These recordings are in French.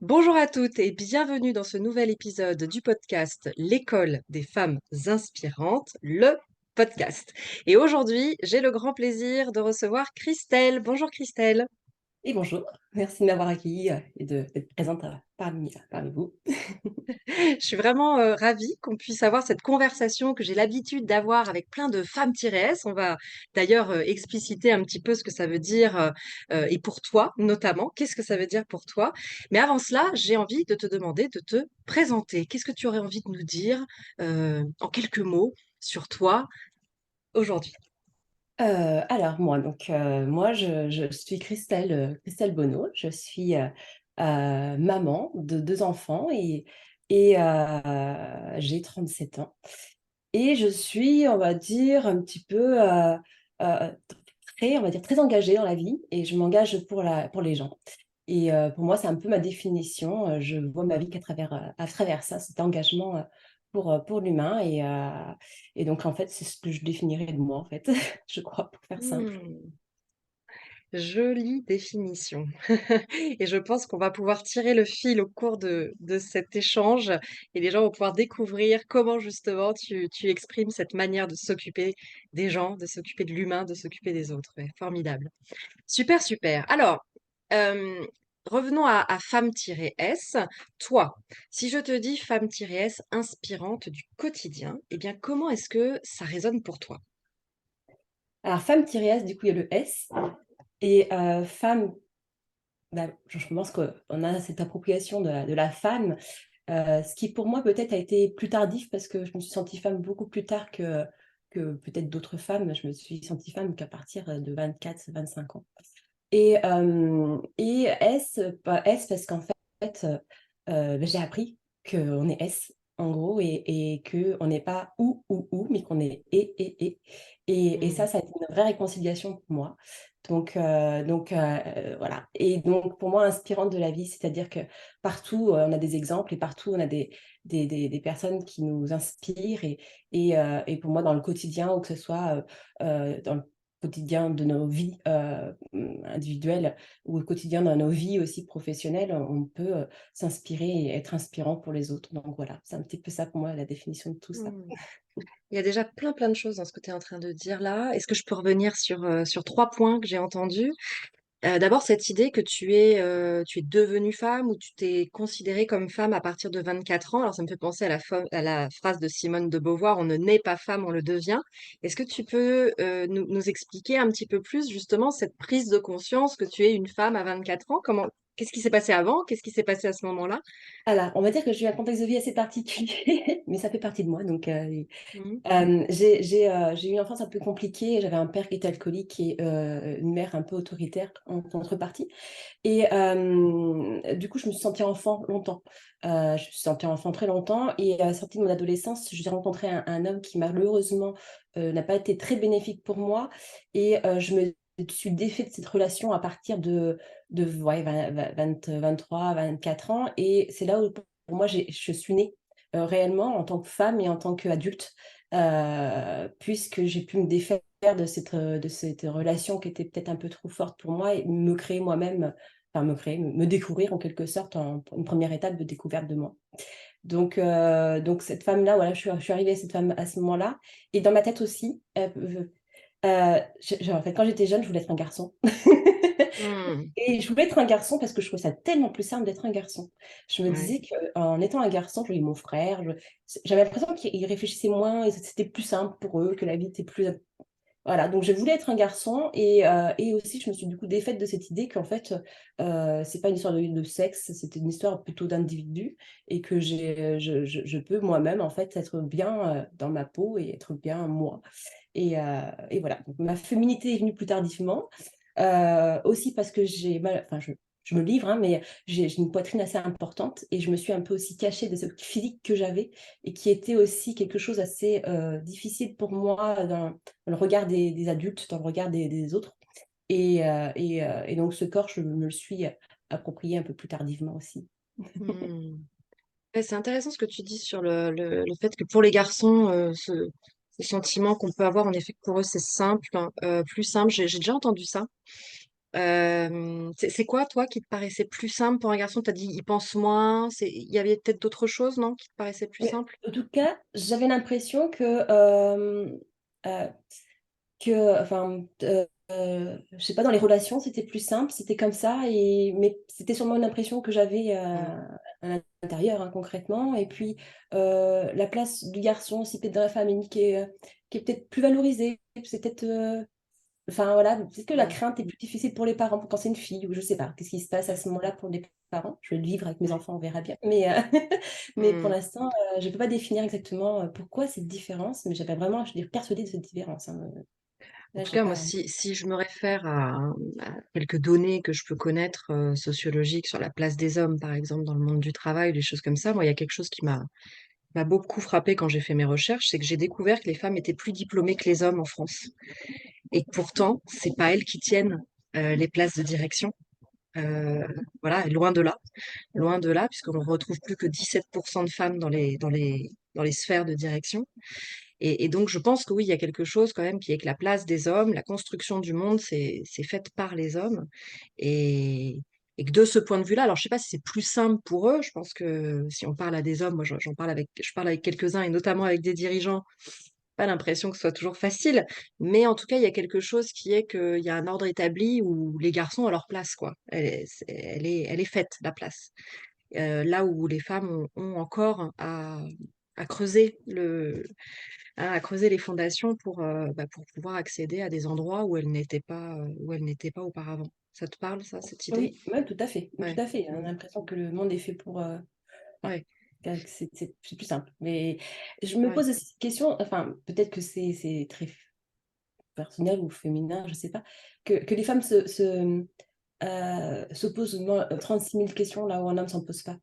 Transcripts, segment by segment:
Bonjour à toutes et bienvenue dans ce nouvel épisode du podcast L'école des femmes inspirantes, le podcast. Et aujourd'hui, j'ai le grand plaisir de recevoir Christelle. Bonjour Christelle. Et bonjour, merci de m'avoir accueillie et d'être présente parmi vous. Je suis vraiment ravie qu'on puisse avoir cette conversation que j'ai l'habitude d'avoir avec plein de femmes-s. On va d'ailleurs expliciter un petit peu ce que ça veut dire et pour toi notamment. Qu'est-ce que ça veut dire pour toi? Mais avant cela, j'ai envie de te demander de te présenter. Qu'est-ce que tu aurais envie de nous dire en quelques mots sur toi aujourd'hui? Alors moi, moi je suis Christelle, Christelle Bonneau. Je suis maman de deux enfants et j'ai 37 ans. Et je suis, on va dire, un petit peu très, on va dire, très engagée dans la vie et je m'engage pour les gens. Et pour moi, c'est un peu ma définition. Je vois ma vie à travers ça, cet engagement pour l'humain. Et donc, en fait, c'est ce que je définirais de moi, en fait, je crois, pour faire simple. Hmm. Jolie définition. Et je pense qu'on va pouvoir tirer le fil au cours de cet échange et les gens vont pouvoir découvrir comment justement tu exprimes cette manière de s'occuper des gens, de s'occuper de l'humain, de s'occuper des autres. Ouais, formidable. Super, super. Alors, euh, revenons à femme-s. Toi, si je te dis femme-s inspirante du quotidien, eh bien, comment est-ce que ça résonne pour toi? Alors, femme-s, du coup, il y a le S. Et femme, bah, je pense qu'on a cette appropriation de la femme. Ce qui pour moi peut-être a été plus tardif parce que je me suis sentie femme beaucoup plus tard que peut-être d'autres femmes. Je me suis sentie femme qu'à partir de 24-25 ans. Et S parce qu'en fait, j'ai appris qu'on est S, en gros, et qu'on n'est pas ou, mais qu'on est et. Et Hmm. ça a été une vraie réconciliation pour moi. Voilà. Et donc, pour moi, inspirante de la vie, c'est-à-dire que partout, on a des exemples et partout, on a des personnes qui nous inspirent. Et pour moi, dans le quotidien, ou que ce soit dans le quotidien de nos vies individuelles ou au quotidien dans nos vies aussi professionnelles, on peut s'inspirer et être inspirant pour les autres. Donc voilà, c'est un petit peu ça pour moi la définition de tout ça. Hmm. Il y a déjà plein de choses dans ce que tu es en train de dire là. Est-ce que je peux revenir sur 3 points que j'ai entendus? D'abord, cette idée que tu es devenue femme ou tu t'es considérée comme femme à partir de 24 ans. Alors, ça me fait penser à la phrase de Simone de Beauvoir, on ne naît pas femme, on le devient. Est-ce que tu peux nous expliquer un petit peu plus justement cette prise de conscience que tu es une femme à 24 ans? Qu'est-ce qui s'est passé avant? Qu'est-ce qui s'est passé à ce moment-là? Alors, on va dire que j'ai eu un contexte de vie assez particulier, mais ça fait partie de moi. Mhm. J'ai eu une enfance un peu compliquée. J'avais un père qui était alcoolique et une mère un peu autoritaire en contrepartie. Et du coup, je me suis sentie enfant longtemps. Je me suis sentie enfant très longtemps. Et à la sortie de mon adolescence, j'ai rencontré un homme qui, malheureusement, n'a pas été très bénéfique pour moi. Et je me suis défait de cette relation à partir de ouais, 23, 24 ans. Et c'est là où, pour moi, je suis née réellement en tant que femme et en tant qu'adulte, puisque j'ai pu me défaire de cette relation qui était peut-être un peu trop forte pour moi et me créer moi-même, enfin me découvrir en quelque sorte, en une première étape de découverte de moi. Donc cette femme-là, voilà, je suis arrivée à cette femme à ce moment-là. Et dans ma tête aussi, en fait, quand j'étais jeune, je voulais être un garçon. Hmm. Et je voulais être un garçon parce que je trouvais ça tellement plus simple d'être un garçon. Je me Ouais. disais qu'en étant un garçon, je voyais mon frère, j'avais l'impression qu'ils réfléchissaient moins et c'était plus simple pour eux, que la vie était plus. Voilà, donc je voulais être un garçon et aussi je me suis du coup défaite de cette idée qu'en fait, c'est pas une histoire de sexe, c'était une histoire plutôt d'individu et que je peux moi-même en fait être bien dans ma peau et être bien moi. Et voilà, donc ma féminité est venue plus tardivement, aussi parce que j'ai mal, enfin je me livre, hein, mais j'ai une poitrine assez importante et je me suis un peu aussi cachée de ce physique que j'avais et qui était aussi quelque chose assez difficile pour moi dans le regard des adultes, dans le regard des autres. Et donc ce corps, je me le suis approprié un peu plus tardivement aussi. Hmm. Ouais, c'est intéressant ce que tu dis sur le fait que pour les garçons, ce sentiment qu'on peut avoir, en effet, que pour eux, c'est simple, hein, plus simple. J'ai déjà entendu ça. C'est quoi, toi, qui te paraissait plus simple pour un garçon? Tu as dit: «Il pense moins», il y avait peut-être d'autres choses, non, qui te paraissaient plus Mais simples? en tout cas, j'avais l'impression heu, que enfin, je sais pas, dans les relations, c'était plus simple, c'était comme ça mais c'était sûrement une impression que j'avais, Mmh. à l'intérieur, hein, concrètement et puis, la place du garçon aussi peut-être dans la famille qui est peut-être plus valorisée. C'est peut-être, enfin voilà, peut-être que la Mmh. crainte est plus difficile pour les parents quand c'est une fille ou je sais pas. Qu'est-ce qui se passe à ce moment-là pour les parents? Je vais le vivre avec mes Ouais. enfants, on verra bien. Mais pour Mmh. l'instant, je peux pas définir exactement, pourquoi cette différence, mais j'avais vraiment je suis persuadée de cette différence, hein, En là tout j'ai cas, moi, pas si je me réfère à quelques données que je peux connaître, sociologiques sur la place des hommes, par exemple, dans le monde du travail, des choses comme ça, moi, il y a quelque chose qui m'a beaucoup frappée quand j'ai fait mes recherches, c'est que j'ai découvert que les femmes étaient plus diplômées que les hommes en France et que pourtant, c'est pas elles qui tiennent, les places de direction. Heu, voilà, et loin de là, puisqu'on retrouve plus que 17 de femmes dans les sphères de direction. Et donc je pense que oui, il y a quelque chose quand même qui est que la place des hommes, la construction du monde, c'est faite par les hommes et que de ce point de vue-là, alors je sais pas si c'est plus simple pour eux, je pense que si on parle à des hommes, moi je parle avec quelques-uns et notamment avec des dirigeants, pas l'impression que ce soit toujours facile, mais en tout cas, il y a quelque chose qui est qu'il y a un ordre établi où les garçons ont leur place, quoi. Elle est faite, la place. Là où les femmes ont encore à creuser à creuser les fondations pour pouvoir accéder à des endroits où elles n'étaient pas auparavant. Ça te parle ça, cette idée? oui, ouais, tout Ouais. à fait. On a Mmh. l'impression que le monde est fait pour, enfin, Ouais, que c'est plus simple. Mais je me ouais. pose aussi cette question, enfin, peut-être que c'est très personnel ou féminin, je sais pas, que les femmes se posent moins 36 000 questions là où un homme s'en pose pas.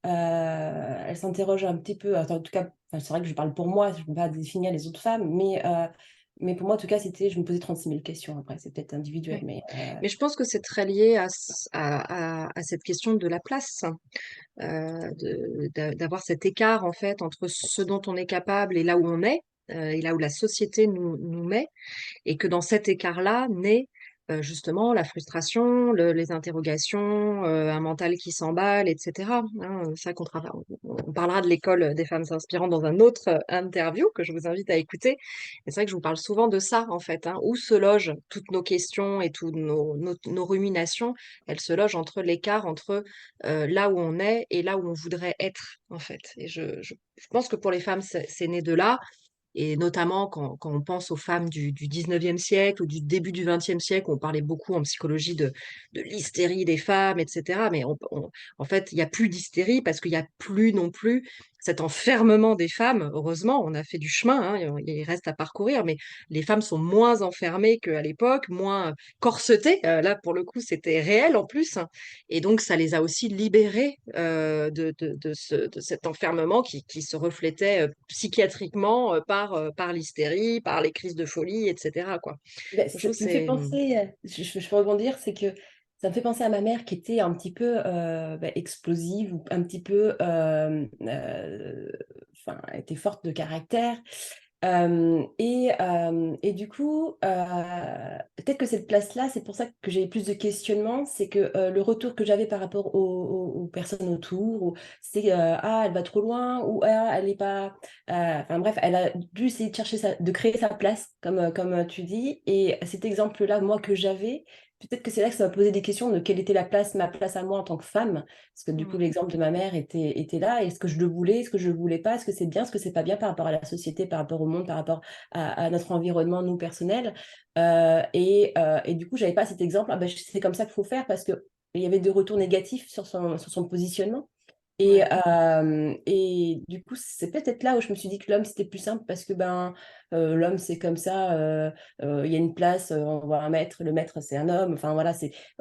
Elles s'interrogent un petit peu, enfin, en tout cas, enfin, c'est vrai que je parle pour moi, je ne peux pas définir les autres femmes, mais pour moi, en tout cas, c'était je me posais 36 000 questions. Après, c'est peut-être individuel, Ouais. mais Mais je pense que c'est très lié à cette question de la place, d'avoir cet écart en fait entre ce dont on est capable et là où on est, et là où la société nous met. Et que dans cet écart-là naît, justement la frustration, les interrogations, un mental qui s'emballe et cetera, hein, c'est vrai on parlera de l'école, des femmes inspirantes dans un autre, interview que je vous invite à écouter. Et c'est vrai que je vous parle souvent de ça, en fait, hein, où se logent toutes nos questions et toutes nos ruminations. Elles se logent entre l'écart entre, là où on est et là où on voudrait être, en fait. Et je pense que pour les femmes, c'est né de là et notamment quand on pense aux femmes du 19e siècle ou du début du 20e siècle, on parlait beaucoup en psychologie de l'hystérie des femmes, et cetera. Mais en fait, il y a plus d'hystérie parce qu'il y a plus non plus cet enfermement des femmes. Heureusement, on a fait du chemin, hein, il reste à parcourir, mais les femmes sont moins enfermées qu'à l'époque, moins corsetées. Là, pour le coup, c'était réel en plus, hein. Et donc ça les a aussi libérées, de cet enfermement qui se reflétait, psychiatriquement, par l'hystérie, par les crises de folie et cetera, quoi. beh, Je ça trouve que me fait c'est, penser, je peux rebondir, c'est que ça me fait penser à ma mère qui était un petit peu, explosive ou un petit peu, enfin, elle était forte de caractère. Et du coup, peut-être que cette place-là, c'est pour ça que j'ai plus de questionnements, c'est que, le retour que j'avais par rapport aux personnes autour c'est, «Ah, elle va trop loin» ou «Ah, elle est pas», enfin bref, elle a dû essayer de chercher de créer sa place comme tu dis et cet exemple-là, moi, que j'avais, peut-être que c'est là que ça m'a posé des questions de quelle était ma place à moi en tant que femme. Parce que du coup, mmh, l'exemple de ma mère était là. Est-ce que je le voulais? Est-ce que je le voulais pas? Est-ce que c'est bien? Est-ce que c'est pas bien par rapport à la société, par rapport au monde, par rapport à notre environnement, nous, personnel? Et du coup, j'avais pas cet exemple. Ah ben, c'est comme ça qu'il faut faire parce qu'il y avait des retours négatifs sur son positionnement. ouais. Et du coup, c'est peut-être là où je me suis dit que l'homme, c'était plus simple parce que, ben, l'homme, c'est comme ça, il y a une place, on voit un maître, le maître, c'est un homme. Enfin voilà,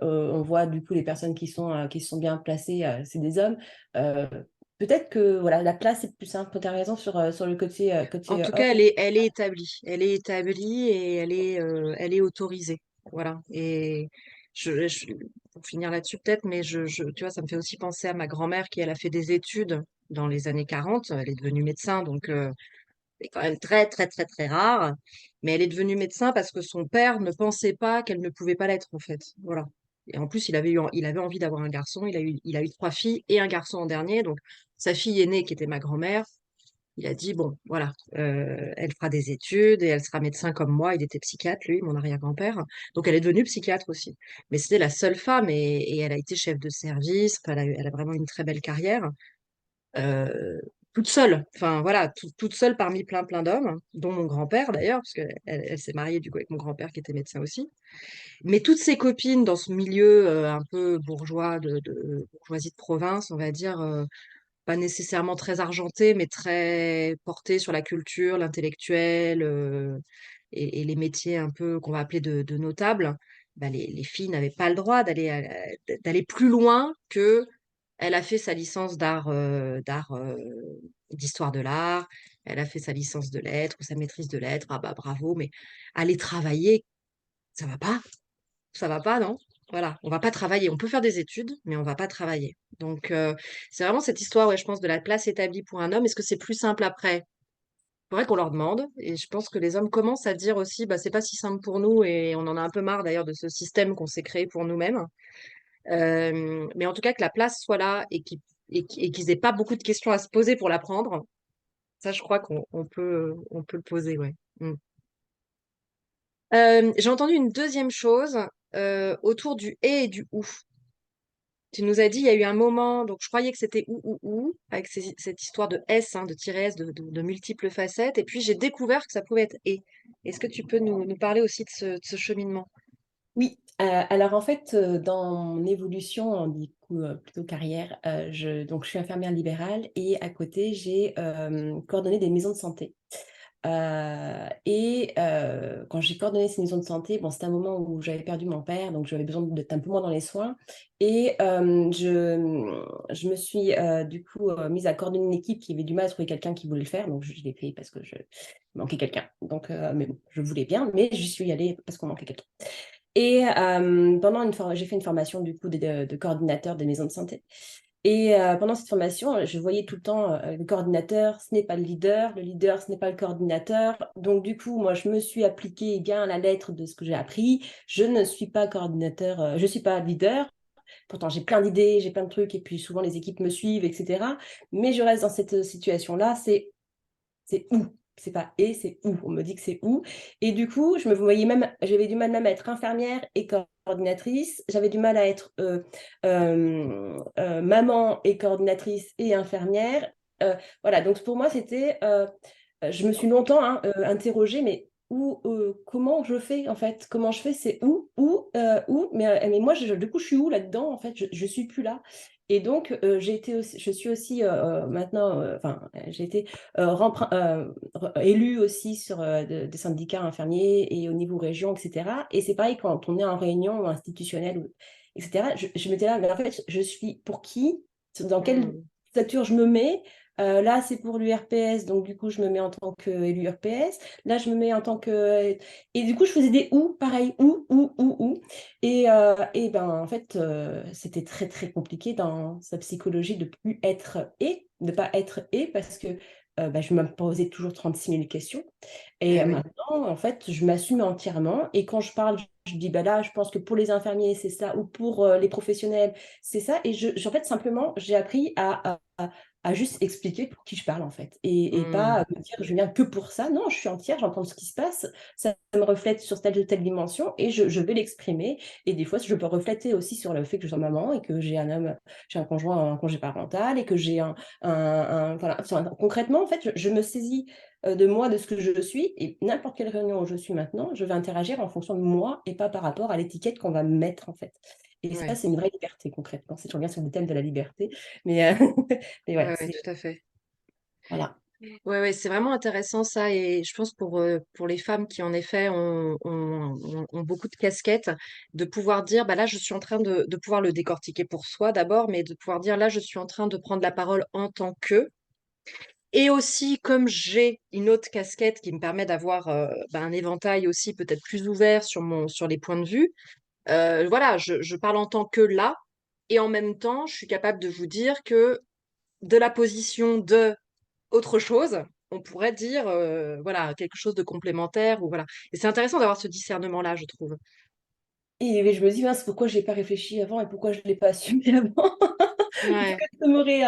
on voit du coup les personnes qui sont bien placées, c'est des hommes. Heu, peut-être que voilà, la place est plus simple. Tu as raison sur le En côté, tout cas, homme. elle est établie. Elle est établie et elle est autorisée. Voilà. Et je pour finir là-dessus peut-être, mais tu vois, ça me fait aussi penser à ma grand-mère qui, elle, a fait des études dans les années 40. Elle est devenue médecin, donc C'est quand même très, très, très, très rare. Mais elle est devenue médecin parce que son père ne pensait pas qu'elle ne pouvait pas l'être, en fait. Voilà. Et en plus, il avait envie d'avoir un garçon. Il a eu trois filles et un garçon en dernier. Donc, sa fille aînée, qui était ma grand-mère, il a dit, bon, voilà, elle fera des études et elle sera médecin comme moi. Il était psychiatre, lui, mon arrière-grand-père. Donc, elle est devenue psychiatre aussi. Mais c'était la seule femme et elle a été chef de service. Enfin, elle a vraiment une très belle carrière. euh, Toute seule, enfin voilà, toute seule parmi plein plein d'hommes, dont mon grand-père d'ailleurs, parce qu'elle elle s'est mariée du coup avec mon grand-père qui était médecin aussi. Mais toutes ses copines dans ce milieu un peu bourgeois, de bourgeoisie de province, on va dire, pas nécessairement très argenté, mais très porté sur la culture, l'intellectuel et les métiers un peu qu'on va appeler de notables, bah, les filles n'avaient pas le droit d'aller plus loin que elle a fait sa licence d'histoire de l'art, elle a fait sa licence de lettres ou sa maîtrise de lettres, ah bah bravo, mais aller travailler, ça va pas, ça va pas, non? Voilà, on va pas travailler. On peut faire des études, mais on va pas travailler. Donc, c'est vraiment cette histoire, ouais, je pense, de la place établie pour un homme. Est-ce que c'est plus simple après? C'est vrai qu'on leur demande, et je pense que les hommes commencent à dire aussi, bah, c'est pas si simple pour nous, et on en a un peu marre d'ailleurs de ce système qu'on s'est créé pour nous-mêmes. Mais en tout cas, que la place soit là et qu'ils aient pas beaucoup de questions à se poser pour l'apprendre, ça, je crois on peut le poser, ouais. Mm. J'ai entendu une deuxième chose autour du et du ou. Tu nous as dit, il y a eu un moment, donc je croyais que c'était ou, avec cette histoire de S, hein, de tiret S, de multiples facettes, et puis j'ai découvert que ça pouvait être et. Est-ce que tu peux nous parler aussi de ce cheminement? Oui, alors en fait, dans mon évolution, du coup, plutôt carrière, donc je suis infirmière libérale et à côté, j'ai, coordonné des maisons de santé. Quand j'ai coordonné ces maisons de santé, bon, c'était un moment où j'avais perdu mon père, donc j'avais besoin d'être un peu moins dans les soins et je me suis, du coup, mise à coordonner une équipe qui avait du mal à trouver quelqu'un qui voulait le faire, donc je l'ai fait parce que je il manquait quelqu'un. Donc mais bon, je voulais bien, mais j'y suis allée parce qu'on manquait quelqu'un. Et j'ai fait une formation du coup de coordinateur des maisons de santé. Et pendant cette formation, je voyais tout le temps, le coordinateur, ce n'est pas le leader, ce n'est pas le coordinateur. Donc du coup, moi, je me suis appliquée bien à la lettre de ce que j'ai appris. Je ne suis pas coordinateur, je suis pas leader. Pourtant, j'ai plein d'idées, j'ai plein de trucs, et puis souvent les équipes me suivent, etc. Mais je reste dans cette situation-là, c'est où? C'est pas et, c'est où. On me dit que c'est où. Et du coup, je me voyais même, j'avais du mal même à être infirmière et coordinatrice. J'avais du mal à être maman et coordinatrice et infirmière. Voilà, donc pour moi, c'était. Je me suis longtemps interrogée, mais comment je fais en fait? Comment je fais? C'est où? Mais moi, du coup, je suis où là-dedans? En fait, je suis plus là. Et donc, je suis aussi maintenant, enfin, j'ai été élue aussi sur des syndicats infirmiers et au niveau région, etc. Et c'est pareil quand on est en réunion institutionnelle, etc. Je m'étais là, mais en fait, je suis pour qui? Dans quelle Mm. stature je me mets? Là, c'est pour l'URPS, donc du coup, je me mets en tant qu'élu URPS. Là, je me mets en tant que... Et du coup, je faisais des ou, pareil, ou. Et ben, en fait, c'était très, très compliqué dans sa psychologie de plus être et, de pas être et, parce que bah, je me posais toujours 36 000 questions. Et Eh oui. maintenant, en fait, je m'assume entièrement. Et quand je parle, je dis, bah là, je pense que pour les infirmiers, c'est ça, ou pour les professionnels, c'est ça. Et en fait, simplement, j'ai appris à juste expliquer pour qui je parle, en fait. Et Mm. pas me dire, je viens que pour ça. Non, je suis entière, j'entends ce qui se passe, ça me reflète sur telle ou telle dimension, et je vais l'exprimer. Et des fois, je peux refléter aussi sur le fait que je sois maman, et que j'ai un conjoint en congé parental, et que j'ai voilà. Enfin, concrètement, en fait, je me saisis de moi, de ce que je suis, et n'importe quelle réunion où je suis maintenant, je vais interagir en fonction de moi et pas par rapport à l'étiquette qu'on va me mettre, en fait. Et ça, Ouais. c'est une vraie liberté, concrètement. Si je reviens sur le thème de la liberté, mais, mais ouais, Ouais, ouais, c'est tout à fait. voilà. Ouais, ouais, c'est vraiment intéressant ça et je pense pour les femmes qui en effet ont beaucoup de casquettes, de pouvoir dire, bah là je suis en train de pouvoir le décortiquer pour soi d'abord, mais de pouvoir dire là je suis en train de prendre la parole en tant que, et aussi comme j'ai une autre casquette qui me permet d'avoir bah, un éventail aussi peut-être plus ouvert sur les points de vue, voilà, je parle en tant que là, et en même temps je suis capable de vous dire que de la position de autre chose, on pourrait dire, voilà, quelque chose de complémentaire ou voilà et c'est intéressant d'avoir ce discernement-là, je trouve. Et mais je me dis: «Mince, pourquoi j'ai pas réfléchi avant et pourquoi je l'ai pas assumé avant?» Parce Ouais. que ça m'aurait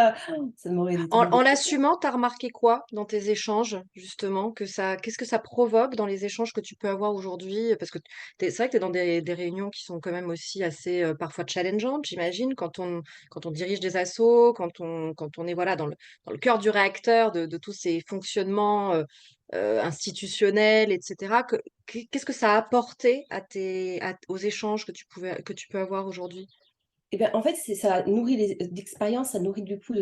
détruit En beaucoup. l'assumant, tu as remarqué quoi dans tes échanges, justement? Qu'est-ce que ça provoque dans les échanges que tu peux avoir aujourd'hui? Parce que c'est vrai que tu es dans des réunions qui sont quand même aussi assez, parfois challengeantes, j'imagine, quand on dirige des assos, quand on est, voilà, dans le cœur du réacteur de tous ces fonctionnements, institutionnels et cetera. Qu'est-ce que ça a apporté aux échanges que tu peux avoir aujourd'hui? Et ben, en fait, c'est ça nourrit d'expérience, ça nourrit du coup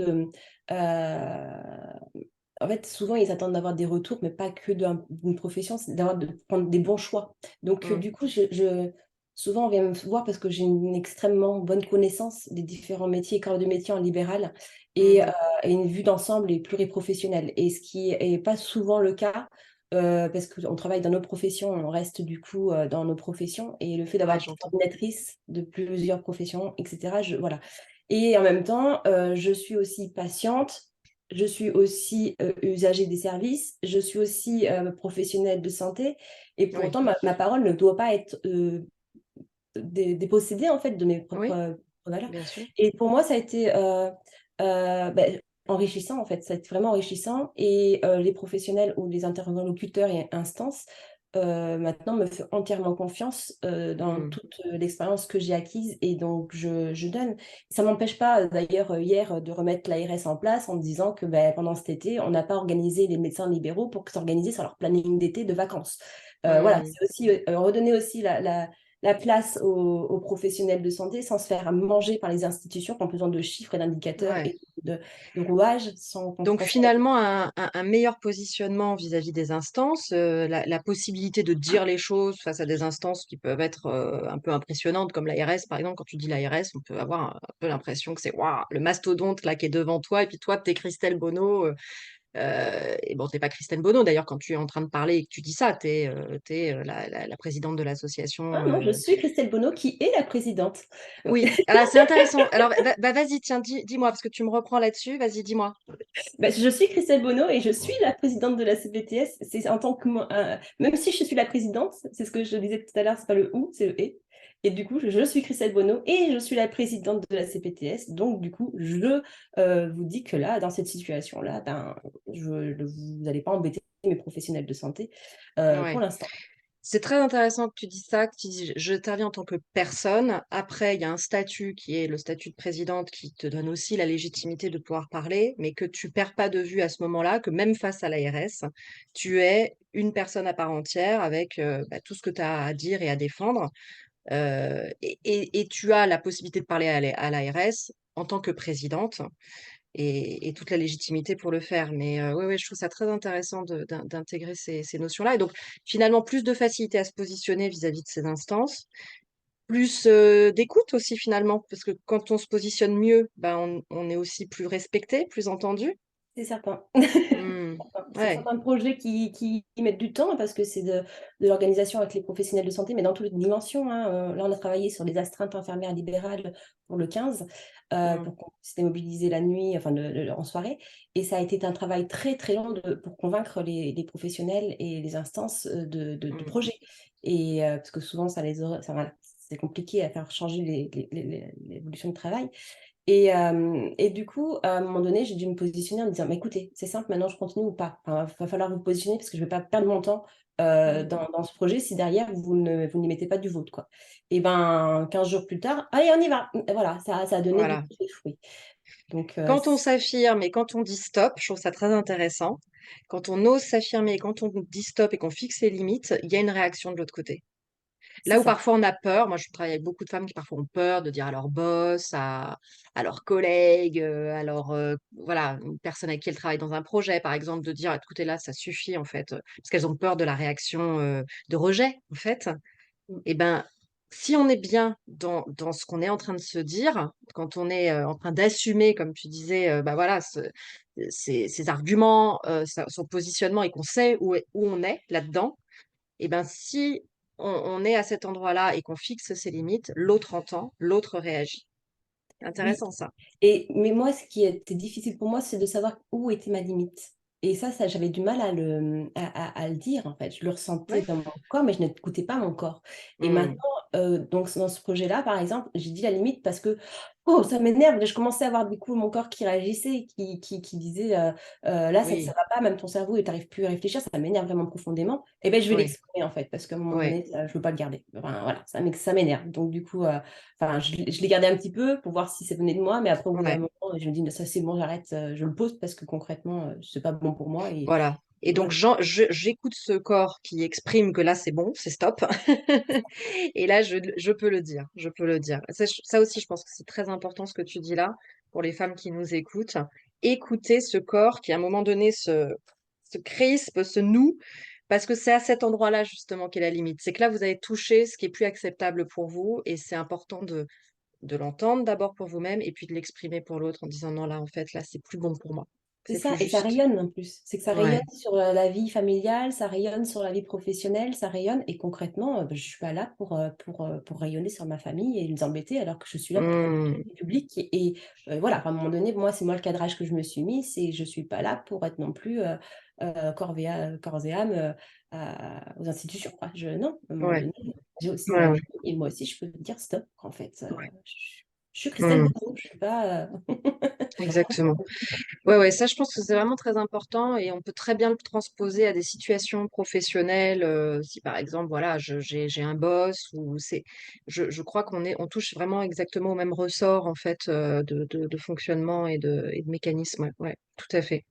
en fait, souvent, ils attendent d'avoir des retours, mais pas que d'une profession, c'est de prendre des bons choix. Donc, Mmh. du coup, souvent, on vient me voir parce que j'ai une extrêmement bonne connaissance des différents métiers, corps de métier en libéral Mmh. et une vue d'ensemble et pluriprofessionnelle. Et ce qui est pas souvent le cas, parce qu'on travaille dans nos professions, on reste du coup dans nos professions. Et le fait d'avoir Ouais, été j'entends. coordinatrice de plusieurs professions, etc., voilà. Et en même temps, je suis aussi patiente, je suis aussi, usager des services, je suis aussi, professionnelle de santé et Oui, pourtant ma parole ne doit pas être, dépossédée en fait de mes propres, oui, valeurs bien sûr. et pour moi ça a été, enrichissant en fait, ça a été vraiment enrichissant et les professionnels ou les interlocuteurs et instances, maintenant me font entièrement confiance, dans Mmh. toute, l'expérience que j'ai acquise et donc je donne. Ça m'empêche pas, d'ailleurs, hier, de remettre l'ARS en place en disant que, beh, pendant cet été, on n'a pas organisé les médecins libéraux pour s'organiser sur leur planning d'été de vacances. Voilà, Mmh. c'est aussi, redonner aussi la place aux professionnels de santé sans se faire manger par les institutions qui ont besoin de chiffres et d'indicateurs Ouais. et de rouages sans Donc qu'on soit finalement, un meilleur positionnement vis-à-vis des instances, la possibilité de dire les choses face à des instances qui peuvent être, un peu impressionnantes comme l'ARS par exemple. Quand tu dis l'ARS, on peut avoir un peu l'impression que c'est waouh, le mastodonte là qui est devant toi et puis toi tu es Christelle Bonneau, et bon, tu es pas Christelle Bonneau d'ailleurs quand tu es en train de parler et que tu dis ça, tu es, la présidente de ah l'association, non, je suis Christelle Bonneau qui est la présidente. oui, alors c'est intéressant. Alors vas-y tiens, dis-moi parce que tu me reprends là-dessus, vas-y dis-moi. Bah, je suis Christelle Bonneau et je suis la présidente de la CPTS. C'est en tant que même si je suis la présidente, c'est ce que je disais tout à l'heure, c'est pas le ou, c'est le et. Et du coup, je suis Christelle Bonneau et je suis la présidente de la CPTS. Donc, du coup, je vous dis que là, dans cette situation-là, ben, vous n'allez pas embêter mes professionnels de santé pour Ouais. l'instant. C'est très intéressant que tu dises ça, que tu dis: «Je t'interviens en tant que personne». Après, il y a un statut qui est le statut de présidente qui te donne aussi la légitimité de pouvoir parler, mais que tu perds pas de vue à ce moment-là, que même face à l'ARS, tu es une personne à part entière avec, bah, tout ce que tu as à dire et à défendre, et tu as la possibilité de parler à l'ARS en tant que présidente et toute la légitimité pour le faire. Mais ouais, ouais, je trouve ça très intéressant d'intégrer ces notions-là et donc finalement plus de facilité à se positionner vis-à-vis de ces instances, plus, d'écoute aussi finalement, parce que quand on se positionne mieux, ben, on est aussi plus respecté, plus entendu. C'est certain. Mmh. C'est Ouais. certains projets qui mettent du temps parce que c'est de l'organisation avec les professionnels de santé, mais dans toutes les dimensions, hein. Là, on a travaillé sur les astreintes infirmières libérales pour le 15, Mmh. pour qu'on puisse les mobiliser la nuit, enfin en soirée et ça a été un travail très, très long pour convaincre les professionnels et les instances, du Mmh. projet et parce que souvent ça les aurait voilà, c'est compliqué à faire changer l'évolution de travail et du coup, à un moment donné, j'ai dû me positionner en me disant: «Mais écoutez, c'est simple, maintenant je continue ou pas? Enfin, va falloir vous positionner parce que je vais pas perdre mon temps, Mmh. dans ce projet si derrière vous n'y mettez pas du vôtre, quoi». Et ben, 15 jours plus tard: «Allez, on y va!» Et voilà, ça a donné du Voilà. coup des fruits. Donc Quand on s'affirme et quand on dit stop, je trouve ça très intéressant. Quand on ose s'affirmer et quand on dit stop et qu'on fixe ses limites, il y a une réaction de l'autre côté. c'est Là où ça. parfois on a peur, moi je travaille avec beaucoup de femmes qui parfois ont peur de dire à leur boss, à leurs collègues, voilà, une personne avec qui elles travaillent dans un projet par exemple, de dire: «Écoutez là, ça suffit en fait», parce qu'elles ont peur de la réaction, de rejet en fait. Mmh. Et ben, si on est bien dans ce qu'on est en train de se dire, quand on est, en train d'assumer comme tu disais, bah, voilà ces arguments, son positionnement et qu'on sait où on est là-dedans, et ben, si on est à cet endroit-là et qu'on fixe ses limites, l'autre entend, l'autre réagit. Oui Intéressant ça. mais moi, ce qui était difficile pour moi, c'est de savoir où était ma limite. Et ça, j'avais du mal à le dire, en fait. Je le ressentais Ouais. dans mon corps, mais je n'écoutais pas mon corps. Et maintenant, Mmh. donc dans ce projet-là, par exemple, j'ai dit la limite parce que, oh, ça m'énerve. Je commençais à avoir du coup mon corps qui réagissait, qui disait, «Là, ça Oui, va pas, même ton cerveau, tu arrives plus à réfléchir, ça m'énerve vraiment profondément». Et ben je vais oui, l'exprimer, en fait, parce qu'à un moment ouais, donné, je veux pas le garder. Enfin, voilà, ça m'énerve. Donc du coup, enfin, je l'ai gardé un petit peu pour voir si ça venait de moi, mais après, au bout d'un ouais. moment, je me dis: «Non, ça, c'est bon, j'arrête, je le pose parce que concrètement, c'est pas bon pour moi» Voilà. Et et donc, voilà. j'écoute ce corps qui exprime que là, c'est bon, c'est stop. Et là, je peux le dire. Je peux le dire. Ça aussi, je pense que c'est très important ce que tu dis là pour les femmes qui nous écoutent. Écouter ce corps qui, à un moment donné, se crispe, se noue, parce que c'est à cet endroit-là, justement, qu'est la limite. C'est que là, vous avez touché ce qui est plus acceptable pour vous et c'est important de l'entendre d'abord pour vous-même et puis de l'exprimer pour l'autre en disant non, là, en fait, là, c'est plus bon pour moi. C'est C'est plus ça et ça juste. rayonne en plus. C'est que ça rayonne Ouais. sur, la vie familiale, ça rayonne sur la vie professionnelle, ça rayonne et concrètement, je suis pas là pour rayonner sur ma famille et les embêter alors que je suis là pour faire Mmh. du public voilà, à un moment donné, moi, c'est moi le cadrage que je me suis mis, c'est je suis pas là pour être non plus, corps et âme, aux institutions, quoi. Non, à un moment Ouais. donné, j'ai aussi Ouais, ma ouais. vie et moi aussi je peux dire stop, en fait, Ouais. je suis Christelle Mmh. Bourreau, je suis pas, Exactement. Ouais, ouais, ça, je pense que c'est vraiment très important et on peut très bien le transposer à des situations professionnelles. Si par exemple, voilà, j'ai un boss ou je crois on touche vraiment exactement au même ressort en fait de fonctionnement et de mécanisme. Ouais, ouais, tout à fait.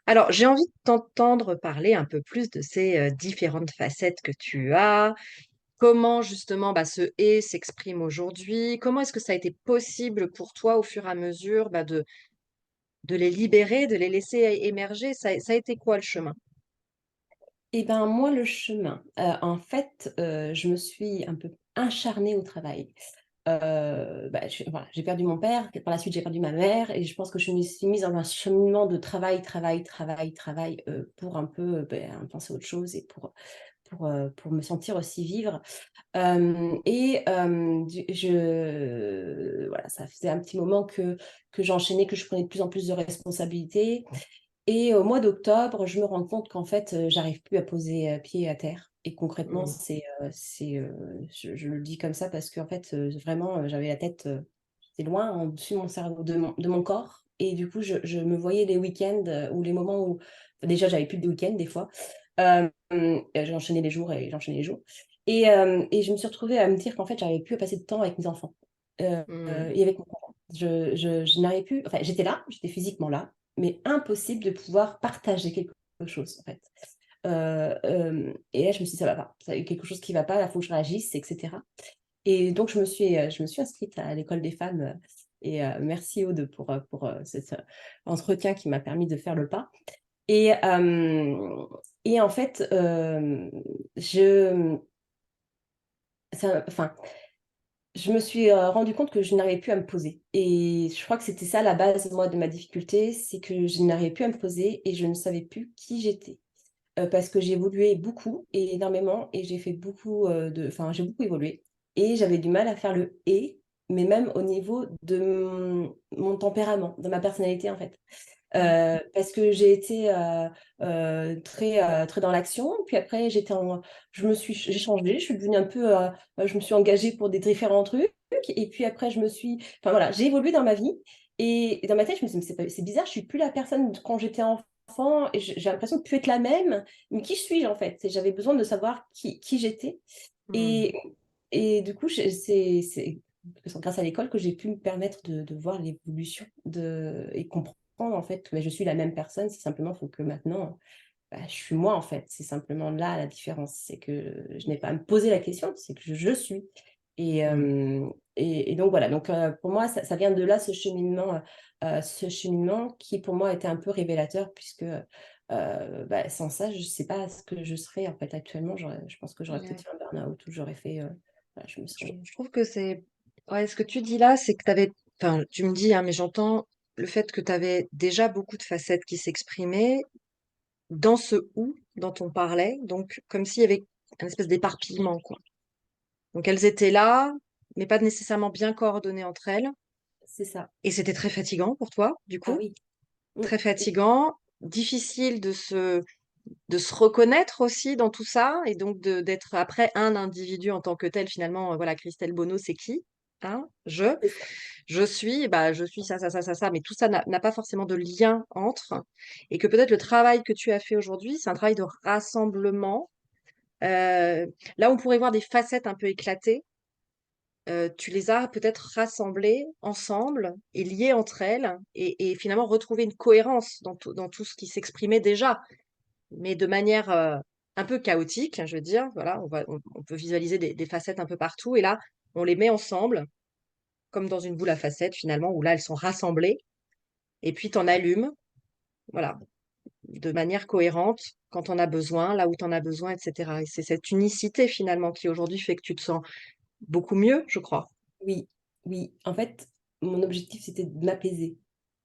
Alors, j'ai envie de t'entendre parler un peu plus de ces différentes facettes que tu as. Comment justement bah, ce et s'exprime aujourd'hui? Comment est-ce que ça a été possible pour toi au fur et à mesure bah, de les libérer, de les laisser émerger, ça a été quoi le chemin? Et ben, moi, le chemin, en fait, je me suis un peu acharnée au travail. Voilà, j'ai perdu mon père, par la suite, j'ai perdu ma mère et je pense que je me suis mise dans un cheminement de travail, travail, travail, travail, pour un peu, penser à autre chose et pour me sentir aussi vivre. Voilà, ça faisait un petit moment que j'enchaînais, que je prenais de plus en plus de responsabilités et au mois d'octobre, je me rends compte qu'en fait, j'arrive plus à poser, pied à terre et concrètement, Mmh. je le dis comme ça parce qu'en fait, vraiment, j'avais la tête, j'étais loin en dessus de mon cerveau de mon corps et du coup, je me voyais les week-ends, ou les moments où déjà, j'avais plus de week-end des fois. J'enchaînais les jours et j'enchaînais les jours et je me suis retrouvée à me dire qu'en fait, j'arrivais plus à passer de temps avec mes enfants, Mmh. et avec mon conjoint. Je n'arrivais plus enfin, j'étais là, j'étais physiquement là, mais impossible de pouvoir partager quelque chose, en fait. Et là, je me suis dit: «Ça va pas, ça y a quelque chose qui va pas, là, faut que je réagisse et cetera» et donc je me suis inscrite à l'école des femmes, merci Aude cet, entretien qui m'a permis de faire le pas et en fait, je ça enfin, je me suis, rendue compte que je n'arrivais plus à me poser et je crois que c'était ça la base, moi, de ma difficulté, c'est que je n'arrivais plus à me poser et je ne savais plus qui j'étais. Parce que j'ai évolué beaucoup et énormément et j'ai fait beaucoup, j'ai beaucoup évolué et j'avais du mal à faire le «et», mais même au niveau de mon tempérament, de ma personnalité, en fait. Mmh. Parce que j'ai été, très dans l'action, puis après j'ai changé, je suis devenue un peu, je me suis engagée pour des différents trucs et puis après enfin voilà, j'ai évolué dans ma vie et dans ma tête, je me suis dit: «Mais c'est bizarre, je suis plus la personne de quand j'étais enfant et j'ai l'impression de plus être la même, mais qui suis-je en fait?» Et j'avais besoin de savoir qui j'étais Mmh. et du coup, c'est grâce à l'école que j'ai pu me permettre de voir l'évolution et comprendre en fait, que je suis la même personne, c'est simplement faut que maintenant, je suis moi en fait. C'est simplement là la différence, c'est que je n'ai pas à me poser la question, c'est que je suis Mmh. et donc voilà, donc pour moi ça vient de là ce cheminement qui pour moi était un peu révélateur puisque, sans ça je ne sais pas ce que je serais en fait actuellement. Je pense que j'aurais peut-être Ouais. fait un burn-out ou j'aurais fait, voilà, je me serais Je trouve que c'est ouais, ce que tu dis là, c'est que tu avais enfin, tu me dis, hein, mais j'entends le fait que tu avais déjà beaucoup de facettes qui s'exprimaient dans ce «ou» dont on parlait, donc comme s'il y avait un espèce d'éparpillement, quoi. Donc elles étaient là, mais pas nécessairement bien coordonnées entre elles c'est ça. et c'était très fatigant pour toi, du Ah coup? oui. Mmh. Très fatigant difficile de se reconnaître aussi dans tout ça et donc d'être après un individu en tant que tel finalement, voilà, Christelle Bonneau, c'est qui? Hein? C'est ça. Je suis ça, ça, ça, ça, mais tout ça n'a pas forcément de lien entre et que peut-être le travail que tu as fait aujourd'hui, c'est un travail de rassemblement. Là, on pourrait voir des facettes un peu éclatées. Tu les as peut-être rassemblées ensemble et liées entre elles et finalement retrouver une cohérence dans tout ce qui s'exprimait déjà, mais de manière, un peu chaotique, je veux dire. Voilà, on peut visualiser des facettes un peu partout et là, on les met ensemble comme dans une boule à facettes finalement, où là, elles sont rassemblées et puis tu en allumes, voilà, de manière cohérente quand on a besoin, là où tu en as besoin et cetera et c'est cette unicité finalement qui aujourd'hui fait que tu te sens beaucoup mieux, je crois. Oui, oui. En fait, mon objectif, c'était de m'apaiser.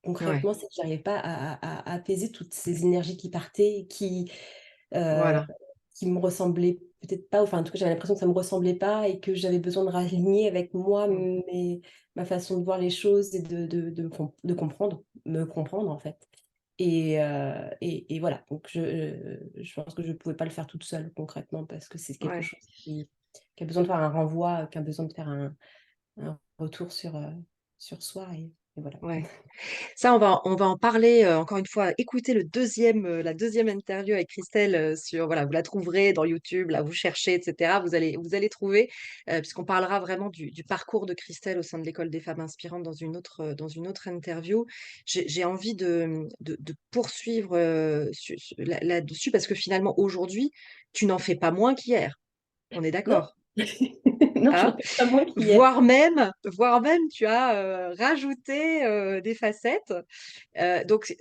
Ouais, Concrètement, c'est que j'arrivais pas à apaiser toutes ces énergies qui partaient, heu, voilà. qui me ressemblaient peut-être pas, enfin, en tout cas, j'avais l'impression que ça me ressemblait pas et que j'avais besoin de raligner avec moi, Mmh. ma façon de voir les choses et de comprendre, me comprendre, en fait. Et voilà, donc je pense que je pouvais pas le faire toute seule concrètement parce que c'est quelque Ouais, chose qui a besoin de faire un renvoi, qui a besoin de faire un retour sur soi et voilà. ouais. Ça, on va en parler, encore une fois, écoutez la deuxième interview avec Christelle, sur voilà, vous la trouverez dans YouTube, là, vous cherchez et cetera, vous allez trouver, puisqu'on parlera vraiment du parcours de Christelle au sein de l'École des femmes inspirantes dans une autre interview. J'ai envie de poursuivre, là-dessus parce que finalement, aujourd'hui, tu n'en fais pas moins qu'hier. On est Non, d'accord? non, je Hein? n'en fais pas moins qu'hier. Voire même tu as, rajouté, des facettes. Donc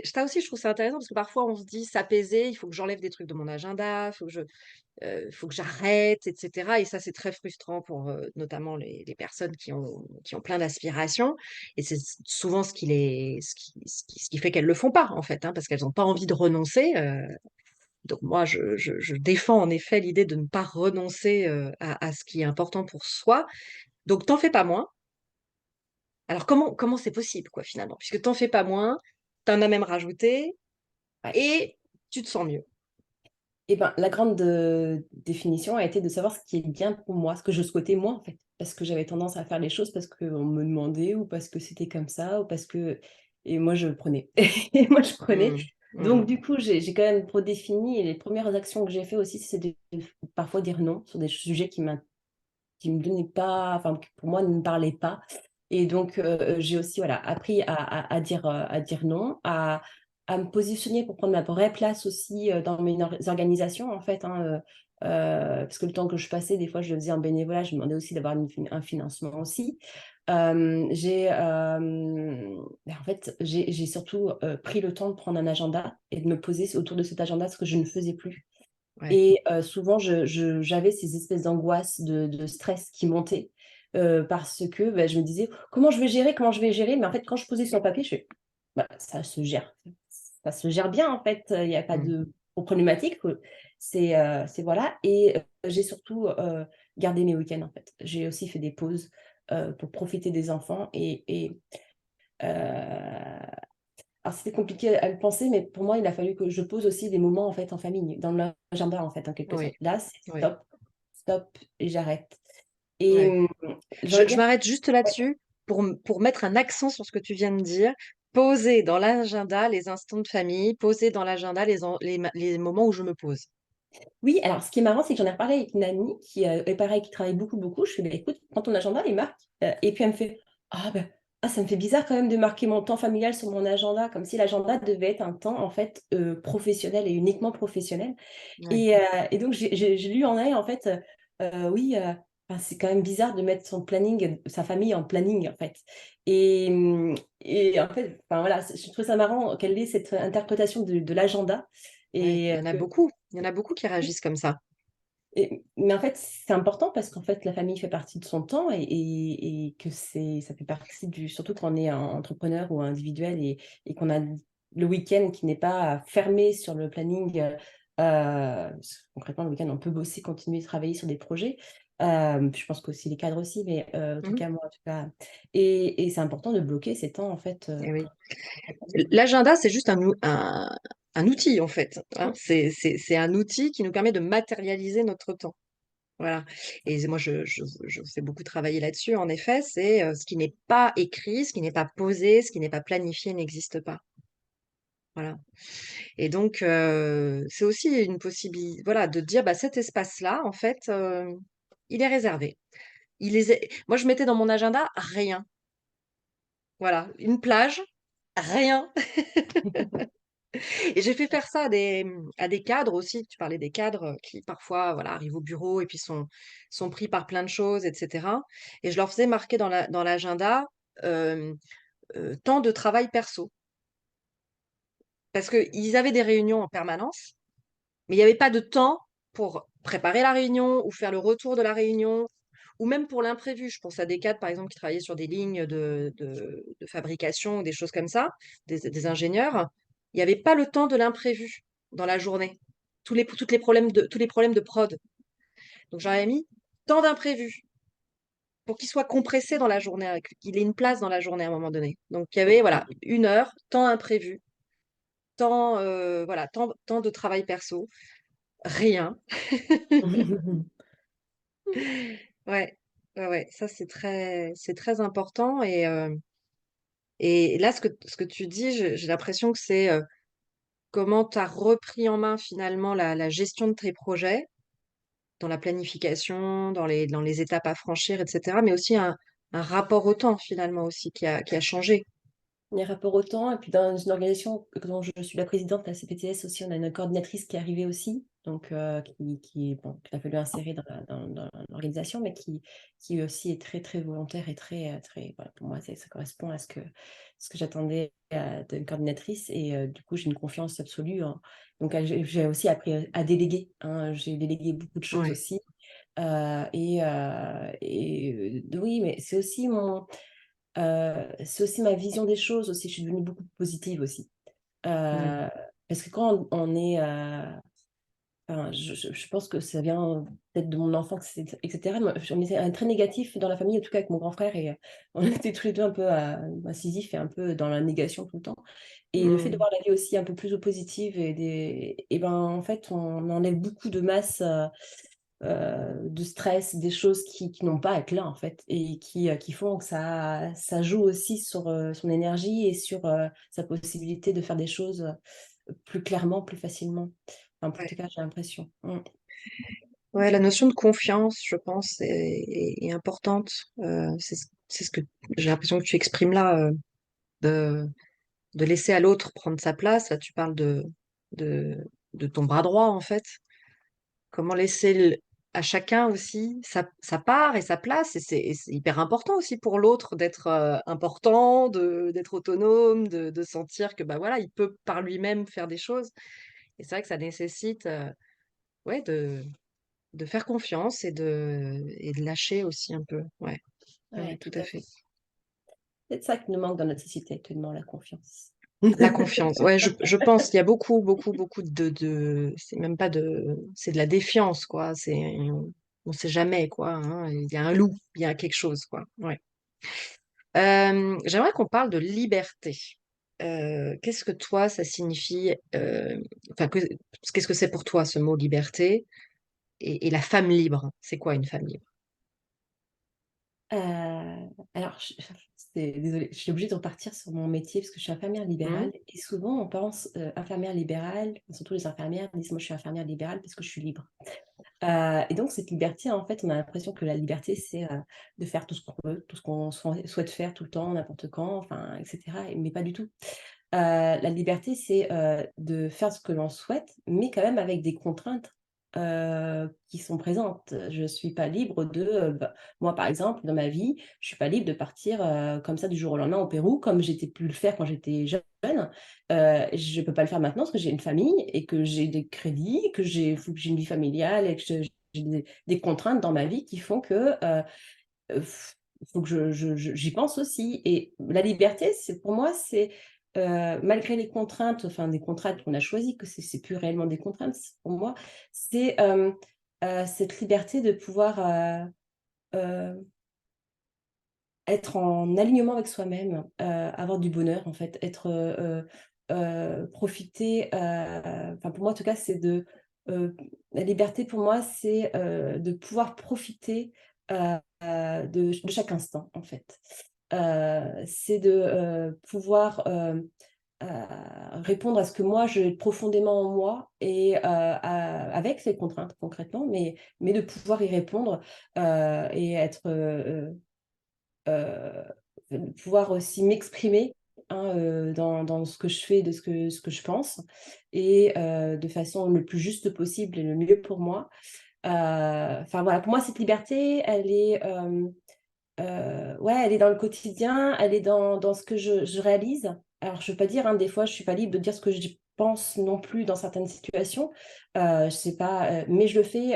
ça aussi, je trouve ça intéressant parce que parfois on se dit: «S'apaiser, il faut que j'enlève des trucs de mon agenda, faut que j'arrête et cetera» et ça, c'est très frustrant pour, notamment les personnes qui ont plein d'aspirations et c'est souvent ce qui fait qu'elles le font pas, en fait, hein, parce qu'elles ont pas envie de renoncer, donc moi, je défends en effet l'idée de ne pas renoncer, à ce qui est important pour soi. Donc t'en fais pas moins. Alors comment c'est possible quoi finalement? Puisque t'en fais pas moins, tu en as même rajouté Ouais. et tu te sens mieux. Et ben, la grande, définition a été de savoir ce qui est bien pour moi, ce que je souhaitais moi, en fait. Parce que j'avais tendance à faire les choses parce qu'on me demandait ou parce que c'était comme ça ou parce que et moi je prenais et moi je prenais. Mmh. Mmh Donc mh. du coup, j'ai quand même redéfini et les premières actions que j'ai fait aussi, c'est de parfois dire non sur des sujets qui me donnaient pas, enfin qui pour moi ne me parlaient pas et donc j'ai aussi voilà appris à dire non, à me positionner pour prendre ma vraie place aussi, dans mes organisations en fait, hein, parce que le temps que je passais des fois je le faisais en bénévolat, je demandais aussi d'avoir un financement aussi. En fait j'ai surtout, pris le temps de prendre un agenda et de me poser autour de cet agenda, ce que je ne faisais plus. Ouais. Et souvent j'avais ces espèces d'angoisses, de stress qui montaient, parce que, bah, je me disais: «Comment je vais gérer? Comment je vais gérer?» Mais en fait, quand je posais sur le papier, je fais: «Bah, ça se gère bien en fait, il y a pas Mmh. de problématique, c'est voilà» et j'ai surtout, gardé mes week-ends en fait. J'ai aussi fait des pauses, pour profiter des enfants heu alors c'était compliqué à le penser, mais pour moi, il a fallu que je pose aussi des moments, en fait, en famille, dans l'agenda, en fait, en quelque Oui, sorte. Là, c'est oui, stop, stop et j'arrête et ouais. j'ai envie de Je dire m'arrête juste ouais, là-dessus pour mettre un accent sur ce que tu viens de dire. Poser dans l'agenda les instants de famille, poser dans l'agenda les moments où je me pose. oui, alors ce qui est marrant, c'est que j'en ai reparlé avec une amie qui, est pareil, qui travaille beaucoup, beaucoup. Je fais: «Bah, écoute, prends ton agenda et marque», et puis elle me fait: «Ah bah, ah ça me fait bizarre quand même de marquer mon temps familial sur mon agenda», comme si l'agenda devait être un temps, en fait, professionnel et uniquement professionnel. Ouais. Et donc j'ai lu en elle, en fait, oui, enfin, c'est quand même bizarre de mettre son planning, sa famille en planning, en fait. Et en fait, enfin, voilà, je trouve ça marrant qu'elle ait cette interprétation de l'agenda Ouais, et il y en a beaucoup. Il y en a beaucoup qui réagissent comme ça. mais en fait, c'est important parce qu'en fait, la famille fait partie de son temps et que ça fait partie du surtout quand on est un entrepreneur ou individuel et qu'on a le week-end qui n'est pas fermé sur le planning, parce que concrètement, le week-end, on peut bosser, continuer de travailler sur des projets. Je pense qu'aussi les cadres aussi, mais en tout Mmh. cas, moi, en tout cas et c'est important de bloquer ces temps, en fait, Et oui. L'agenda, c'est juste un outil, en fait, hein. C'est un outil qui nous permet de matérialiser notre temps. Voilà. Et moi, je fais beaucoup travailler là-dessus, en effet. C'est ce qui n'est pas écrit, ce qui n'est pas posé, ce qui n'est pas planifié n'existe pas. Voilà. Et donc, c'est aussi une possibilité, voilà, de dire, bah, cet espace-là, en fait, il est réservé. Moi, je mettais dans mon agenda rien. Voilà, une plage, rien. Et j'ai fait faire ça à des cadres aussi. Tu parlais des cadres qui parfois, voilà, arrivent au bureau et puis sont pris par plein de choses, etc. Et je leur faisais marquer dans l'agenda euh, temps de travail perso. Parce qu'ils avaient des réunions en permanence, mais il n'y avait pas de temps pour préparer la réunion ou faire le retour de la réunion, ou même pour l'imprévu. Je pense à des cadres, par exemple, qui travaillaient sur des lignes de fabrication ou des choses comme ça, des ingénieurs. Il n'y avait pas le temps de l'imprévu dans la journée. Tous les problèmes de prod. Donc j'aurais mis temps d'imprévu pour qu'il soit compressé dans la journée, qu'il ait une place dans la journée à un moment donné. Donc il y avait voilà, 1 heure, temps imprévu, voilà, temps de travail perso, rien. Ouais, ouais, ouais, ça c'est très important. Et là, ce que tu dis, j'ai l'impression que c'est comment tu as repris en main finalement la gestion de tes projets, dans la planification, dans les étapes à franchir, etc. Mais aussi un rapport au temps finalement aussi qui a changé. Les rapports au temps, et puis dans une organisation dont je suis la présidente, la CPTS aussi, on a une coordinatrice qui est arrivée aussi, donc bon, qu'il a fallu insérer dans l'organisation, mais qui aussi est très très volontaire et très voilà, pour moi ça correspond à ce que j'attendais d'une coordinatrice, et du coup j'ai une confiance absolue donc j'ai aussi appris à déléguer, hein, j'ai délégué beaucoup de choses Ouais. aussi, oui, mais c'est aussi ma vision des choses aussi, je suis devenue beaucoup plus positive aussi. Mm. Parce que quand on est, enfin, je pense que ça vient peut-être de mon enfance, etc. Moi, on était très négatif dans la famille, en tout cas avec mon grand frère, et on était tous les deux un peu incisifs et un peu dans la négation tout le temps. Et le fait de Mm. voir la vie aussi un peu plus positive, et ben en fait on enlève beaucoup de masse, de stress, des choses qui n'ont pas à être là en fait, et qui font que ça joue aussi sur son énergie et sur sa possibilité de faire des choses plus clairement, plus facilement. Enfin, en tout Ouais. cas, j'ai l'impression. Ouais, la notion de confiance, je pense, est importante. C'est ce que j'ai l'impression que tu exprimes là, de, de laisser à l'autre prendre sa place. Là, tu parles de, de ton bras droit, en fait. Comment laisser à chacun aussi sa part et sa place. Et c'est hyper important aussi pour l'autre d'être important, d'être autonome, de sentir que bah voilà, il peut par lui-même faire des choses. Et c'est vrai que ça nécessite ouais, de faire confiance et de lâcher aussi un peu. Ouais, ouais, ouais, Ouais, tout tout à à fait. fait. C'est ça qui nous manque dans notre société actuellement, la confiance. La confiance. Ouais, je pense qu'il y a beaucoup, beaucoup, beaucoup c'est même pas c'est de la défiance, quoi. On sait jamais, quoi, hein. Il y a un loup, il y a quelque chose, quoi. Ouais. J'aimerais qu'on parle de liberté. Qu'est-ce que toi, ça signifie, enfin, qu'est-ce que c'est pour toi ce mot liberté et la femme libre? C'est quoi une femme libre? Alors, désolée, je suis obligée de repartir sur mon métier parce que je suis infirmière Mmh. libérale, et souvent on pense, infirmière libérale, surtout les infirmières disent: «Moi je suis infirmière libérale parce que je suis libre». Et donc cette liberté, en fait, on a l'impression que la liberté, c'est, de faire tout ce qu'on veut, tout ce qu'on souhaite faire tout le temps, n'importe quand, enfin et cetera, mais pas du tout. La liberté, c'est, de faire ce que l'on souhaite, mais quand même avec des contraintes, qui sont présentes. Je suis pas libre de, bah, moi, par exemple, dans ma vie, je suis pas libre de partir, comme ça du jour au lendemain au Pérou, comme j'étais pu le faire quand j'étais jeune. Je peux pas le faire maintenant parce que j'ai une famille et que j'ai des crédits, faut que j'ai une vie familiale et que j'ai des contraintes dans ma vie qui font que, faut que j'y pense aussi, et la liberté, c'est pour moi, c'est, malgré les contraintes, enfin des contraintes qu'on a choisies, que c'est plus réellement des contraintes, pour moi, c'est, cette liberté de pouvoir, heu être en alignement avec soi-même, avoir du bonheur en fait, être, profiter, enfin pour moi en tout cas c'est la liberté pour moi c'est, de pouvoir profiter, de chaque instant en fait. C'est de, pouvoir, heu, répondre à ce que moi j'ai profondément en moi et avec ces contraintes concrètement, mais de pouvoir y répondre, et être, pouvoir aussi m'exprimer, hein, dans ce que je fais, de ce que je pense et de façon le plus juste possible et le mieux pour moi. Enfin voilà, pour moi cette liberté, elle est, ouais, elle est dans le quotidien, elle est dans ce que je réalise. Alors je veux pas dire, hein, des fois je suis pas libre de dire ce que je pense non plus dans certaines situations, je sais pas, mais je le fais,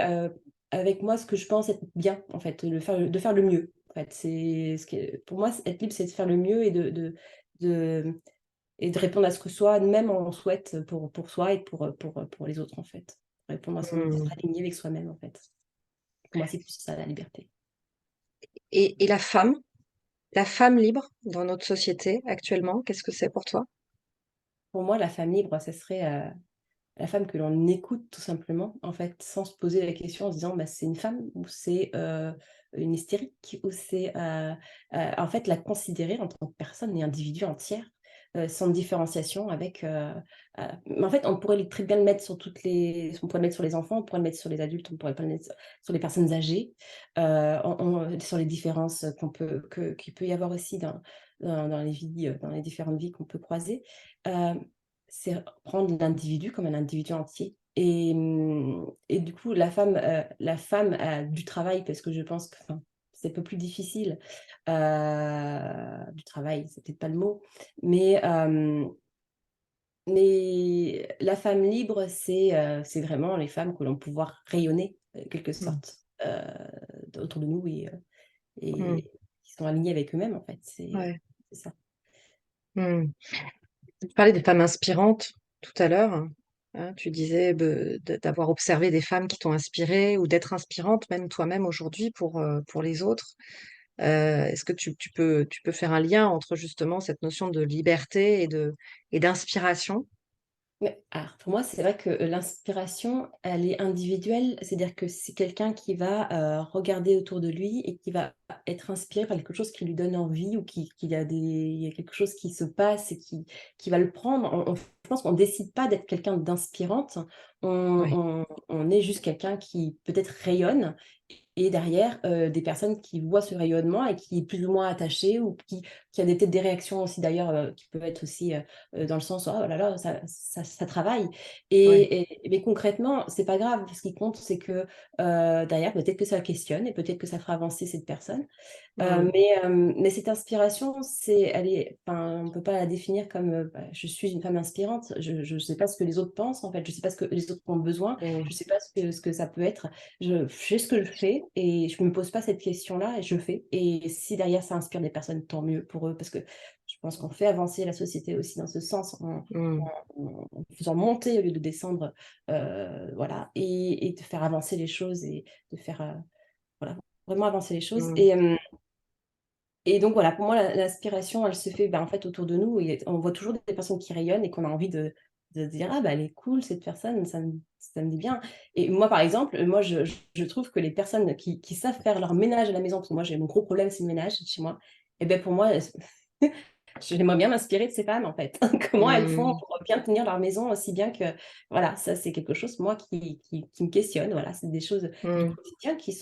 avec moi ce que je pense être bien en fait, de faire le mieux. En fait, c'est ce qui pour moi, être libre, c'est de faire le mieux et de et de répondre à ce que soi même on souhaite pour soi et pour les autres en fait. Répondre à son Mmh. être aligné avec soi-même en fait. Pour moi, c'est plus ça la liberté. Et la femme libre dans notre société actuellement, qu'est-ce que c'est pour toi? Pour moi, la femme libre, ça serait, la femme que l'on écoute tout simplement, en fait, sans se poser la question en se disant: «Bah, c'est une femme ou c'est, une hystérique ou c'est» en fait, la considérer en tant que personne et individu entière, sans différenciation avec, mais en fait, on pourrait très bien le mettre sur on pourrait le mettre sur les enfants, on pourrait le mettre sur les adultes, on pourrait pas le mettre sur les personnes âgées, sur les différences qu'il peut y avoir aussi dans les vies, dans les différentes vies qu'on peut croiser. Hem C'est prendre l'individu comme un individu entier et du coup la femme a du travail parce que je pense que enfin, c'est un peu plus difficile, du travail, c'est peut-être pas le mot, mais la femme libre, c'est vraiment les femmes que l'on pouvoir rayonner, quelque Mmh. sorte, autour de nous Mmh. et qui sont alignées avec eux-mêmes en fait, Ouais. c'est ça. Mmh. Tu parlais des femmes inspirantes tout à l'heure, hein. Tu disais d'avoir observé des femmes qui t'ont inspirée ou d'être inspirante même toi-même aujourd'hui pour les autres. Est-ce que tu peux faire un lien entre justement cette notion de liberté et d'inspiration? Mais alors pour moi, c'est vrai que, l'inspiration, elle est individuelle. C'est-à-dire que c'est quelqu'un qui va, regarder autour de lui et qui va être inspiré par quelque chose qui lui donne envie ou il y a quelque chose qui se passe et qui va le prendre. Je pense qu'on décide pas d'être quelqu'un d'inspirante. Oui, On est juste quelqu'un qui peut-être rayonne et derrière, des personnes qui voient ce rayonnement et qui est plus ou moins attachée ou qui a peut-être des réactions aussi d'ailleurs, qui peuvent être aussi, dans le sens: «Oh là là, ça travaille» oui. mais concrètement, c'est pas grave. Ce qui compte, c'est que, derrière, peut-être que ça questionne et peut-être que ça fera avancer cette personne. Mmh. Mais cette inspiration, elle est enfin, on peut pas la définir comme, bah, je suis une femme inspirante. Je sais pas ce que les autres pensent, en fait. Je sais pas ce que les autres ont besoin. Mmh. Je sais pas ce que ça peut être. Je fais ce que je fais et je me pose pas cette question-là et je fais et si derrière ça inspire des personnes, tant mieux pour eux parce que je pense qu'on fait avancer la société aussi dans ce sens Mmh. en faisant monter au lieu de descendre, voilà et de faire avancer les choses et de faire, voilà, vraiment avancer les choses Mmh. et donc voilà, pour moi, l'inspiration, elle se fait, bah, en fait, autour de nous et on voit toujours des personnes qui rayonnent et qu'on a envie de dire: «Ah bah, elle est cool cette personne, ça me dit bien» et moi, par exemple, moi, je trouve que les personnes qui savent faire leur ménage à la maison, parce que moi, j'ai mon gros problème, c'est le ménage chez moi et beh, pour moi, j'aimerais bien m'inspirer de ces femmes, en fait. Comment elles font Mmh. pour bien tenir leur maison aussi bien que voilà, ça, c'est quelque chose, moi, qui me questionne. Voilà, c'est des choses du Mmh. quotidien qui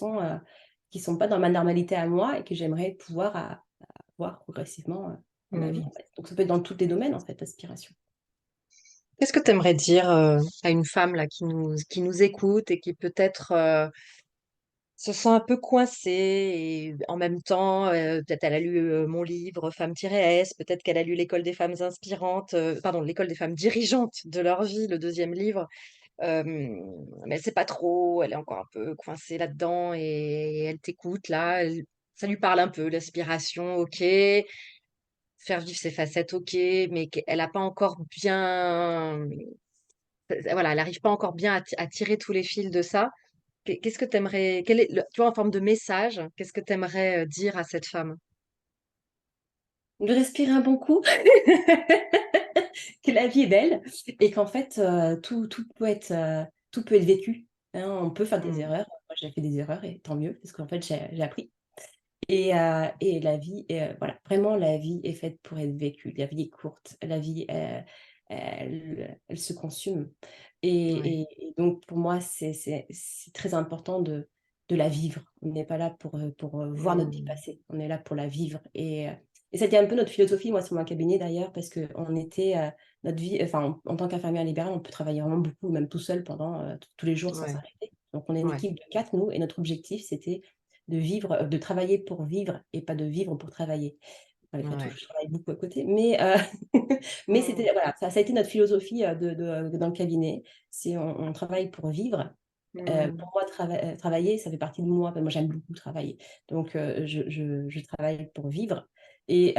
sont pas dans ma normalité à moi et que j'aimerais pouvoir avoir progressivement, dans ma vie, Mmh. en fait. Donc ça peut être dans tous les domaines, en fait, l'aspiration. Qu'est-ce que tu aimerais dire, à une femme là qui nous écoute et qui peut-être, se sent un peu coincée et en même temps, peut-être elle a lu, mon livre Femme-S, peut-être qu'elle a lu L'école des femmes inspirantes, pardon, L'école des femmes dirigeantes de leur vie, le deuxième livre, mais elle sait pas trop, elle est encore un peu coincée là-dedans et elle t'écoute là, ça lui parle un peu, l'aspiration, OK, faire vivre ses facettes, OK, mais qu'elle a pas encore bien, voilà, elle n'arrive pas encore bien à tirer tous les fils de ça. Qu'est-ce que tu aimerais quel est le tu vois, en forme de message, qu'est-ce que tu aimerais, dire à cette femme? de respirer un bon coup, que la vie est belle et qu'en fait, tout peut être vécu, hein. On peut faire des Mmh. erreurs. Moi, j'ai fait des erreurs et tant mieux parce qu'en fait, j'ai appris et la vie voilà, vraiment la vie est faite pour être vécue. La vie est courte, la vie, elle se consume Ouais, et donc pour moi, c'est très important de la vivre. On n'est pas là pour, voir notre vie mmh. passer, on est là pour la vivre et c'était un peu notre philosophie, moi, sur mon cabinet d'ailleurs, parce qu'on était, notre vie enfin, en tant qu'infirmière libérale, on peut travailler vraiment beaucoup, même tout seul pendant, tous les jours sans Ouais, s'arrêter. Donc on est une ouais, équipe de 4 nous et notre objectif, c'était de vivre, de travailler pour vivre et pas de vivre pour travailler. Malgré tout, ouais. je travaille beaucoup à côté, mais mais Mmh. c'était voilà, ça a été notre philosophie, dans le cabinet. C'est on travaille pour vivre. Mmh. Pour moi, travailler, ça fait partie de moi. Moi, j'aime beaucoup travailler. Donc je travaille pour vivre et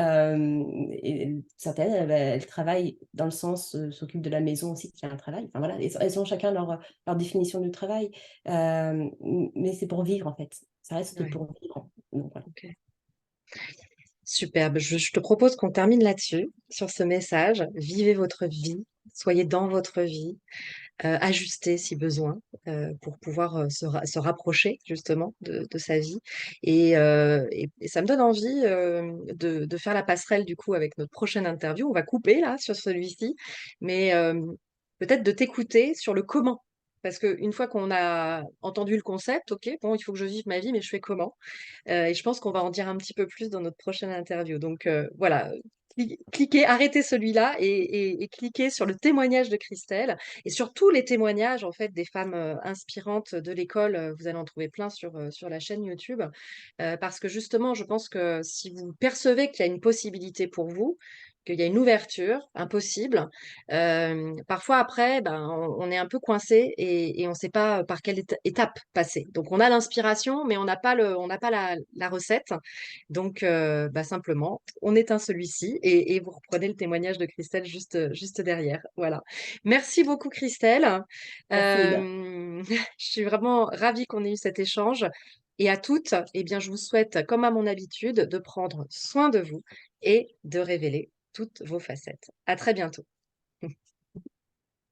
certaines, elles travaillent dans le sens, s'occupent de la maison aussi, qui a un travail. Enfin voilà, elles ont chacun leur définition du travail, mais c'est pour vivre, en fait. Ça reste Ouais, pour vivre. Donc voilà. OK. Superbe. Je te propose qu'on termine là-dessus, sur ce message. Vivez votre vie, soyez dans votre vie, ajustez si besoin, pour pouvoir, se rapprocher justement de sa vie et ça me donne envie, de faire la passerelle du coup avec notre prochaine interview. On va couper là sur celui-ci, mais peut-être de t'écouter sur le comment. Parce qu'une fois qu'on a entendu le concept, OK, bon, il faut que je vive ma vie, mais je fais comment? Et je pense qu'on va en dire un petit peu plus dans notre prochaine interview. Donc voilà, cliquez, arrêtez celui-là et cliquez sur le témoignage de Christelle et sur tous les témoignages en fait des femmes inspirantes de l'école. Vous allez en trouver plein sur la chaîne YouTube. Parce que justement, je pense que si vous percevez qu'il y a une possibilité pour vous, qu'il y a une ouverture, un possible, parfois après, ben, on est un peu coincé et on ne sait pas par quelle étape passer. Donc on a l'inspiration, mais on n'a pas la recette. Donc bah, simplement, on éteint celui-ci et vous reprenez le témoignage de Christelle juste derrière. Voilà. Merci beaucoup Christelle. Merci Lida. Je suis vraiment ravie qu'on ait eu cet échange. Et à toutes, eh bien, je vous souhaite, comme à mon habitude, de prendre soin de vous et de révéler toutes vos facettes. À très bientôt.